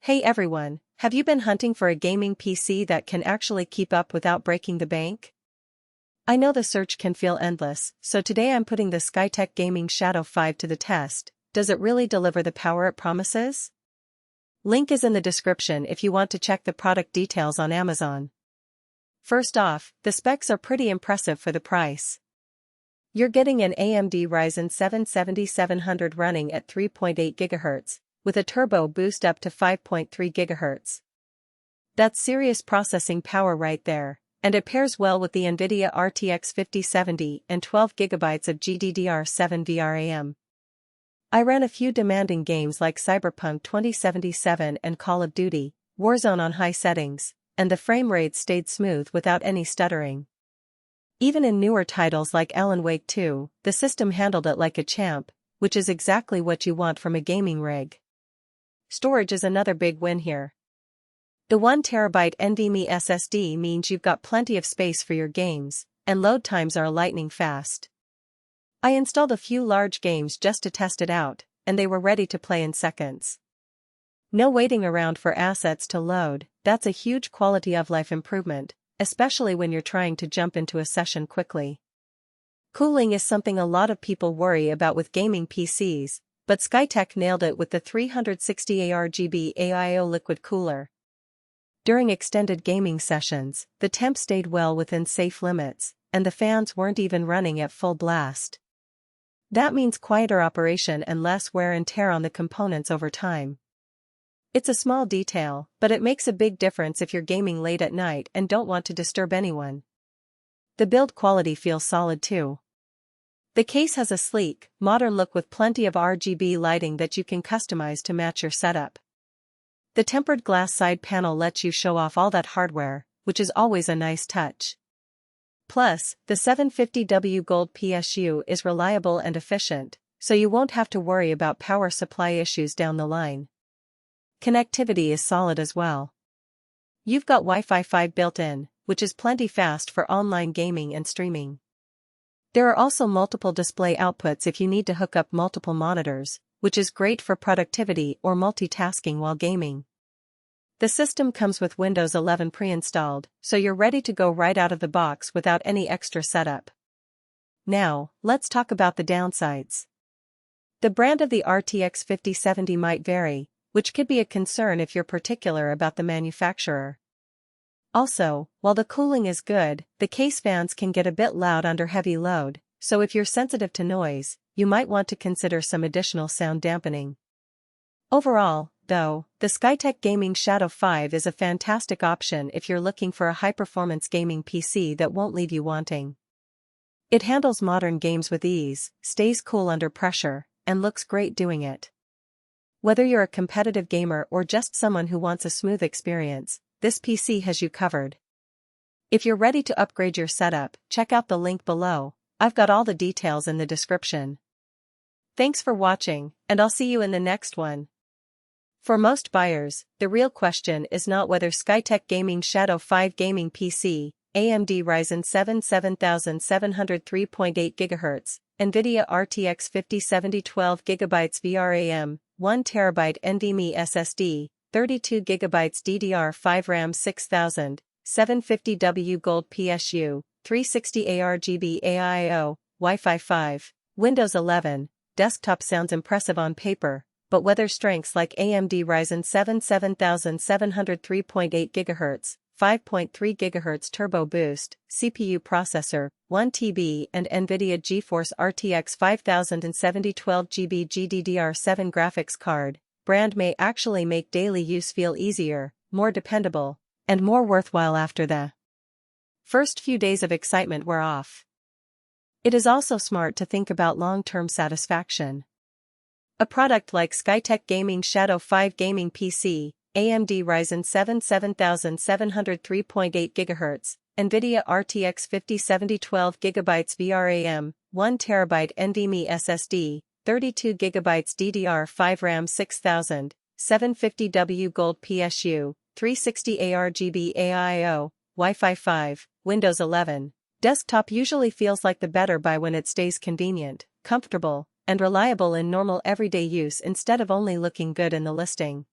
Hey everyone, have you been hunting for a gaming PC that can actually keep up without breaking the bank? I know the search can feel endless, so today I'm putting the Skytech Gaming Shadow 5 to the test. Does it really deliver the power it promises? Link is in the description if you want to check the product details on Amazon. First off, the specs are pretty impressive for the price. You're getting an AMD Ryzen 7 7700 running at 3.8 GHz, with a turbo boost up to 5.3 GHz. That's serious processing power right there, and it pairs well with the NVIDIA RTX 5070 and 12 GB of GDDR5 VRAM. I ran a few demanding games like Cyberpunk 2077 and Call of Duty Warzone on high settings, and the frame rate stayed smooth without any stuttering. Even in newer titles like Alan Wake 2, the system handled it like a champ, which is exactly what you want from a gaming rig. Storage is another big win here. The 1TB NVMe SSD means you've got plenty of space for your games, and load times are lightning fast. I installed a few large games just to test it out, and they were ready to play in seconds. No waiting around for assets to load. That's a huge quality of life improvement, especially when you're trying to jump into a session quickly. Cooling is something a lot of people worry about with gaming PCs, but Skytech nailed it with the 360 ARGB AIO liquid cooler. During extended gaming sessions, the temp stayed well within safe limits, and the fans weren't even running at full blast. That means quieter operation and less wear and tear on the components over time. It's a small detail, but it makes a big difference if you're gaming late at night and don't want to disturb anyone. The build quality feels solid too. The case has a sleek, modern look with plenty of RGB lighting that you can customize to match your setup. The tempered glass side panel lets you show off all that hardware, which is always a nice touch. Plus, the 750W Gold PSU is reliable and efficient, so you won't have to worry about power supply issues down the line. Connectivity is solid as well. You've got Wi-Fi 5 built in, which is plenty fast for online gaming and streaming. There are also multiple display outputs if you need to hook up multiple monitors, which is great for productivity or multitasking while gaming. The system comes with Windows 11 pre-installed, so you're ready to go right out of the box without any extra setup. Now, let's talk about the downsides. The brand of the RTX 5070 might vary, which could be a concern if you're particular about the manufacturer. Also, while the cooling is good, the case fans can get a bit loud under heavy load, so if you're sensitive to noise, you might want to consider some additional sound dampening. Overall, though, the Skytech Gaming Shadow 5 is a fantastic option if you're looking for a high-performance gaming PC that won't leave you wanting. It handles modern games with ease, stays cool under pressure, and looks great doing it. Whether you're a competitive gamer or just someone who wants a smooth experience, this PC has you covered. If you're ready to upgrade your setup, check out the link below. I've got all the details in the description. Thanks for watching, and I'll see you in the next one. For most buyers, the real question is not whether Skytech Gaming Shadow 5 gaming PC, AMD Ryzen 7 7700 3.8 GHz, NVIDIA RTX 5070 12 GB VRAM, 1TB NVMe SSD, 32 GB DDR5 RAM 6000, 750W Gold PSU, 360 ARGB AIO, Wi-Fi 5, Windows 11. Desktop sounds impressive on paper, but whether strengths like AMD Ryzen 7 7700 3.8 GHz, 5.3 GHz turbo boost, CPU processor, 1TB and NVIDIA GeForce RTX 5070 12GB GDDR7 graphics card, brand may actually make daily use feel easier, more dependable, and more worthwhile after the first few days of excitement wear off. It is also smart to think about long-term satisfaction. A product like Skytech Gaming Shadow 5 gaming PC, AMD Ryzen 7 7700 3.8 GHz, NVIDIA RTX 5070 12 GB VRAM, 1TB NVMe SSD, 32 GB DDR5 RAM 6000, 750W Gold PSU, 360 ARGB AIO, Wi-Fi 5, Windows 11. Desktop usually feels like the better buy when it stays convenient, comfortable, and reliable in normal everyday use instead of only looking good in the listing.